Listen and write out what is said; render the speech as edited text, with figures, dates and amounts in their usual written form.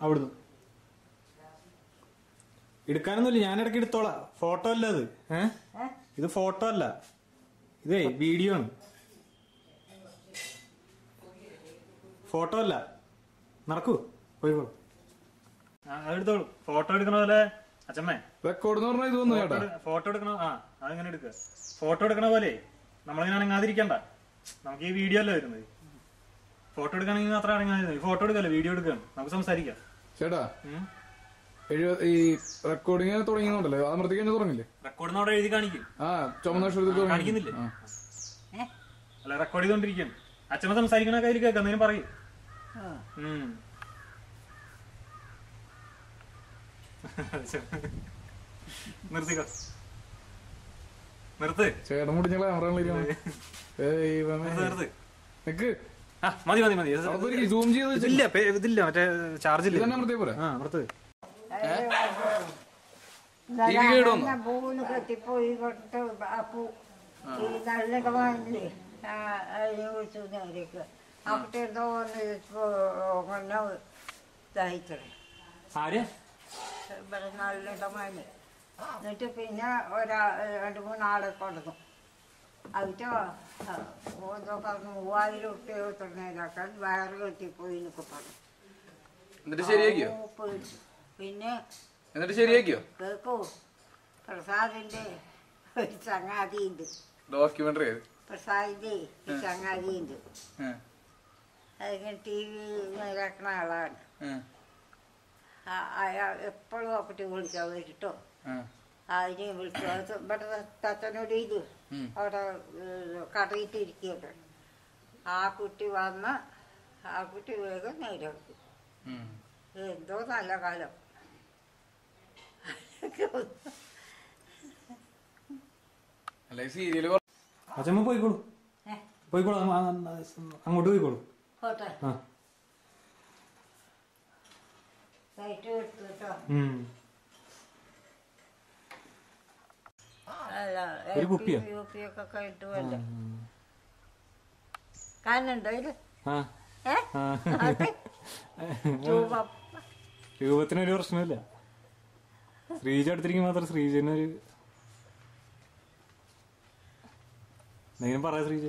അവിടുന്ന് എടുക്കാനൊന്നുമില്ല, ഞാൻ ഇടയ്ക്ക് എടുത്തോളാം. ഫോട്ടോ അല്ല അത്. ഇത് ഫോട്ടോ അല്ല, ഇതേ വീഡിയോ ആണ്. ഫോട്ടോ അല്ല. നടക്കൂ, പോയിക്കോളൂ. അതെടുത്തോളൂ. ഫോട്ടോ എടുക്കണ പോലെ അച്ഛമ്മേ, റെക്കോർഡ് ഫോട്ടോ എടുക്കണ. അതിങ്ങനെ എടുക്കുക. ഫോട്ടോ എടുക്കണ പോലെ നമ്മളിങ്ങനെ അനങ്ങാതിരിക്കണ്ട. നമുക്ക് ഈ വീഡിയോ അല്ല വരുന്നത്. ഫോട്ടോ എടുക്കണമെങ്കിൽ മാത്രം അനങ്ങാതിരുന്നത്. ഫോട്ടോ എടുക്കല്ലേ, വീഡിയോ എടുക്കുകയാണ്. നമുക്ക് സംസാരിക്കാം. ചേട്ടാ, ഈ റെക്കോർഡിങ് തുടങ്ങിയെന്നുണ്ടല്ലോ, അത് നിർത്തി കഴിഞ്ഞാൽ തുടങ്ങില്ലേ? റെക്കോർഡിനോടെ എഴുതി കാണിക്കും. ചുമന്ന അക്ഷരത്തിൽ കാണിക്കുന്നില്ലേ? അല്ല, റെക്കോർഡ് ചെയ്തോണ്ടിരിക്കുകയാണ്. അച്ഛമ്മ സംസാരിക്കണ കയ്യിൽ കേൾക്കാം. എന്തെങ്കിലും പറയും. നിർത്തിക്കോ, നിർത്ത്. ചേട്ടൻ മുടിഞ്ഞ നിക്ക്. മതി മതി മതി. ഇതില്ല, ഇതില്ല, മറ്റേ ചാർജ് ഇല്ല. നിർത്ത്. പൂന്ന് കെട്ടിപ്പോയി അപ്പു ഈ നല്ലടമാനില്ലേ അതിനെ വിളിച്ചു നേരേക്ക് അവിടെ എന്തോ ഒന്ന് ഇതായിക്കണേ ഇവിടെ നല്ലടമാന്. എന്നിട്ട് പിന്നെ രണ്ട് മൂന്നാളെ കൊണ്ടുവന്നു. അതിന്റെ ഓരോ പറഞ്ഞു 3000 റുപ്യ തുടങ്ങിയതാക്കാൻ വയറ് കെട്ടിപ്പോയി എന്നൊക്കെ പറഞ്ഞു. പിന്നെ കേക്കോ, പ്രസാദിന്റെ ഒരു ചങ്ങാതിയുണ്ട്, ഡോക്യുമെന്ററി പ്രസാദിന്റെ ഒരു ചങ്ങാതിയുണ്ട്. അതിങ്ങനെ TV നേരാക്കണ ആളാണ്. അയാൾ എപ്പോഴും ഒപ്പിട്ട് വിളിച്ചാൽ വരിട്ടോ. അതിനെ വിളിച്ചു. അത് ഇവിടെ തച്ചനോട് ഇത് അവിടെ കടയിട്ടിരിക്കുകയുണ്ട്. ആ കുട്ടി വന്ന് ആ കുട്ടി വേഗം നേരെടുക്കും. എന്തോ നല്ല കാലം. അച്ഛമ്മ പോയിക്കോളൂ, പോയിക്കോളൂ, അങ്ങോട്ട് പോയിക്കോളൂ. ഒരു കുപ്പിയോ കാണുന്നുണ്ടോ ഇത്? രൂപത്തിനൊരു പ്രശ്നമില്ല. ശ്രീജ അടുത്തിരിക്കും മാത്രം. ശ്രീജനൊരു എന്തെങ്കിലും പറയാ ശ്രീജ.